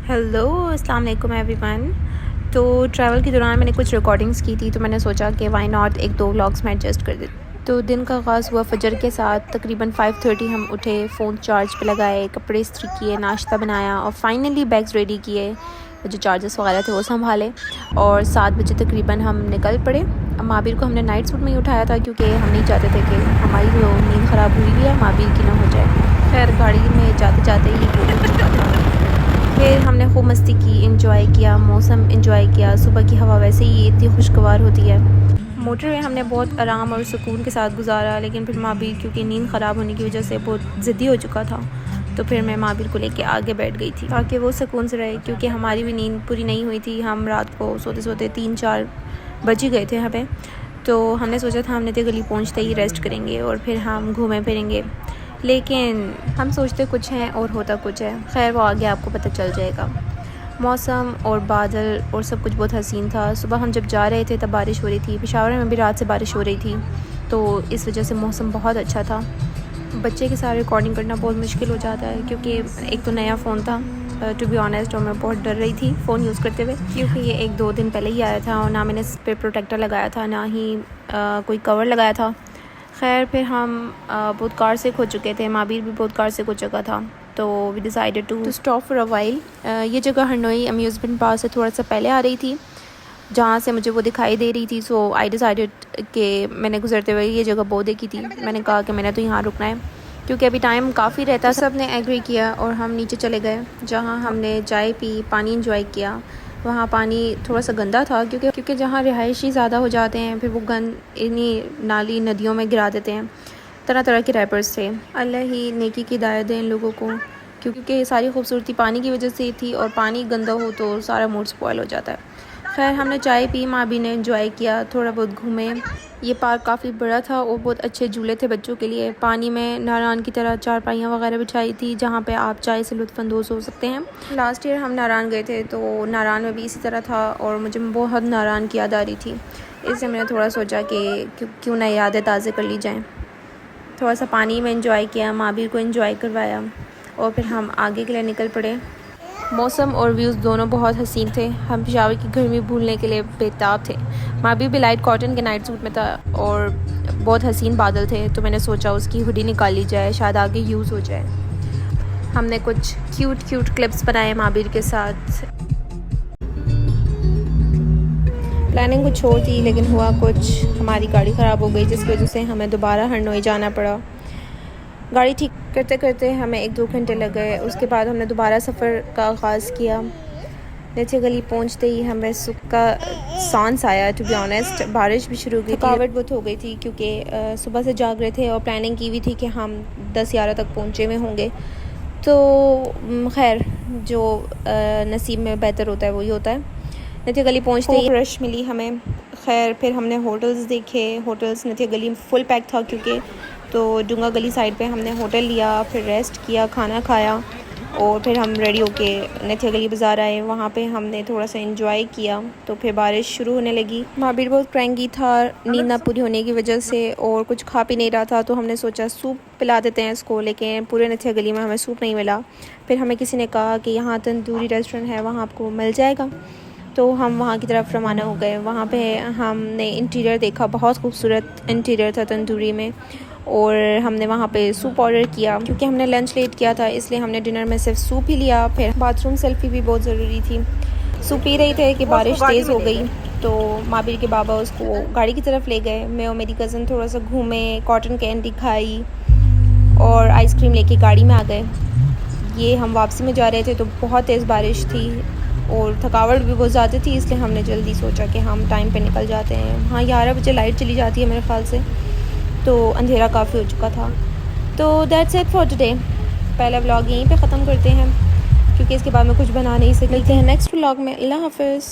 Hello अस्सलाम वालेकुम everyone. तो ट्रैवल के दौरान मैंने कुछ रिकॉर्डिंग्स की थी, तो मैंने सोचा कि वाई नॉट एक दो व्लॉग्स में एडजस्ट कर देती। तो दिन का आगाज़ हुआ फजर के साथ। तकरीबन 5:30 हम उठे, फ़ोन चार्ज पे लगाए, कपड़े इस्त्री किए, नाश्ता बनाया और फाइनली बैग्स रेडी किए, जो चार्जर्स वगैरह थे वो संभाले और 7 बजे तकरीबन हम निकल पड़े। अब माबिर को हमने नाइट सूट में ही उठाया था क्योंकि हम नहीं चाहते थे कि हमारी जो नींद ख़राब हुई है माबिर की ना हो जाए। खैर गाड़ी में जाते जाते ही वो हो चुका था। फिर हमने खूब मस्ती की, इंजॉय किया, मौसम इंजॉय किया। सुबह की हवा वैसे ही इतनी खुशगवार होती है। मोटरवे हमने बहुत आराम और सुकून के साथ गुजारा, लेकिन फिर माबिर क्योंकि नींद ख़राब होने की वजह से बहुत ज़िद्दी हो चुका था, तो फिर मैं माबिर को लेके आगे बैठ गई थी ताकि वो सुकून से रहे, क्योंकि हमारी भी नींद पूरी नहीं हुई थी। हम रात को सोते सोते 3-4 बज ही गए थे हमें। तो हमने सोचा था हमने तो गली पहुँचते ही रेस्ट करेंगे और फिर हम घूमें फिरेंगे, लेकिन हम सोचते कुछ हैं और होता कुछ है। खैर वो आगे आपको पता चल जाएगा। मौसम और बादल और सब कुछ बहुत हसीन था। सुबह हम जब जा रहे थे तब बारिश हो रही थी। पेशावर में भी रात से बारिश हो रही थी, तो इस वजह से मौसम बहुत अच्छा था। बच्चे के साथ रिकॉर्डिंग करना बहुत मुश्किल हो जाता है, क्योंकि एक तो नया फ़ोन था टू बी ऑनेस्ट, और मैं बहुत डर रही थी फ़ोन यूज़ करते हुए, क्योंकि ये 1-2 दिन पहले ही आया था और ना मैंने इस पर प्रोटेक्टर लगाया था, ना ही कोई कवर लगाया था। खैर फिर हम बहुत कार सिक हो चुके थे, माबिर भी बहुत कार सिक हो चुका था, तो we decided to stop for a while. ये जगह हरनोई अम्यूज़मेंट पार्क से थोड़ा सा पहले आ रही थी, जहाँ से मुझे वो दिखाई दे रही थी। सो आई डिसाइडेड कि मैंने गुजरते हुए ये जगह बहुत देखी थी, मैंने कहा कि मैंने तो यहाँ रुकना है, क्योंकि अभी टाइम काफ़ी रहता। सब ने एग्री किया और हम नीचे चले गए, जहाँ हमने चाय पी, पानी इंजॉय किया। वहाँ पानी थोड़ा सा गंदा था, क्योंकि जहाँ रिहायशी ज़्यादा हो जाते हैं फिर वो गंद इन्हीं नाली नदियों में गिरा देते हैं। तरह तरह के रैपर्स थे। अल्लाह ही नेकी की हिदायत दें इन लोगों को, क्योंकि सारी खूबसूरती पानी की वजह से थी और पानी गंदा हो तो सारा मूड स्पॉइल हो जाता है। खैर हमने चाय पी, माँ भी ने एंजॉय किया, थोड़ा बहुत घूमे। ये पार्क काफ़ी बड़ा था और बहुत अच्छे झूले थे बच्चों के लिए। पानी में नारान की तरह चारपाइयाँ वगैरह बिछाई थी, जहाँ पे आप चाय से लुत्फ़अंदोज़ हो सकते हैं। लास्ट ईयर हम नारान गए थे, तो नारान में भी इसी तरह था और मुझे बहुत नारान की याद आ रही थी, इसलिए मैंने थोड़ा सोचा कि क्यों ना यादें ताज़े कर ली जाएँ। थोड़ा सा पानी में एंजॉय किया, माबिर को एंजॉय करवाया और फिर हम आगे के लिए निकल पड़े। मौसम और व्यूज़ दोनों बहुत हसीन थे। हम पेशावर की गर्मी भूलने के लिए बेताब थे। माबिर भी लाइट कॉटन के नाइट सूट में था और बहुत हसीन बादल थे, तो मैंने सोचा उसकी हुडी निकाल ली जाए, शायद आगे यूज़ हो जाए। हमने कुछ क्यूट क्लिप्स बनाए माबिर के साथ। प्लानिंग कुछ और थी, लेकिन हुआ कुछ, हमारी गाड़ी ख़राब हो गई, जिसकी वजह से हमें दोबारा हरनोई जाना पड़ा। गाड़ी ठीक करते करते हमें 1-2 घंटे लग गए। उसके बाद हमने दोबारा सफ़र का आगाज़ किया। नीचे गली पहुंचते ही हमें सुख का सांस आया। टू बी ऑनेस्ट बारिश भी शुरू हो गई, थकावट बहुत हो गई थी, क्योंकि सुबह से जाग रहे थे और प्लानिंग की हुई थी कि हम 10-11 तक पहुँचे हुए होंगे। तो खैर जो नसीब में बेहतर होता है वही होता है। नीचे गली पहुँचते ही रश मिली हमें। खैर फिर हमने होटल्स देखे। होटल्स नीचे गली में फुल पैक था, क्योंकि तो डूंगा गली साइड पे हमने होटल लिया, फिर रेस्ट किया, खाना खाया और फिर हम रेडी होके नीचे गली बाज़ार आए। वहाँ पे हमने थोड़ा सा एंजॉय किया, तो फिर बारिश शुरू होने लगी। माबिर बहुत क्रैंकी था नींद ना पूरी होने की वजह से और कुछ खा पी नहीं रहा था, तो हमने सोचा सूप पिला देते हैं इसको, लेकिन पूरे नीचे गली में हमें सूप नहीं मिला। फिर हमें किसी ने कहा कि यहाँ तंदूरी रेस्टोरेंट है, वहाँ आपको मिल जाएगा, तो हम वहाँ की तरफ रवाना हो गए। वहाँ पे हमने इंटीरियर देखा, बहुत खूबसूरत इंटीरियर था तंदूरी में, और हमने वहाँ पे सूप ऑर्डर किया। क्योंकि हमने लंच लेट किया था, इसलिए हमने डिनर में सिर्फ सूप ही लिया। फिर बाथरूम सेल्फी भी बहुत ज़रूरी थी। सूप पी रही थे कि बारिश तेज़ हो गई, तो माबिर के बाबा उसको गाड़ी की तरफ ले गए। मैं और मेरी कज़न थोड़ा सा घूमे, कॉटन कैंडी खाई और आइसक्रीम लेके गाड़ी में आ गए। ये हम वापसी में जा रहे थे, तो बहुत तेज़ बारिश थी और थकावट भी बहुत ज़्यादा थी, इसलिए हमने जल्दी सोचा कि हम टाइम पे निकल जाते हैं। हाँ 11 बजे लाइट चली जाती है मेरे ख़्याल से, तो अंधेरा काफ़ी हो चुका था। तो दैट्स इट फॉर टुडे। पहला व्लॉग यहीं पे ख़त्म करते हैं, क्योंकि इसके बाद मैं कुछ बना नहीं सकती। मिलते हैं नेक्स्ट व्लॉग में। अल्लाह हाफ़िज़।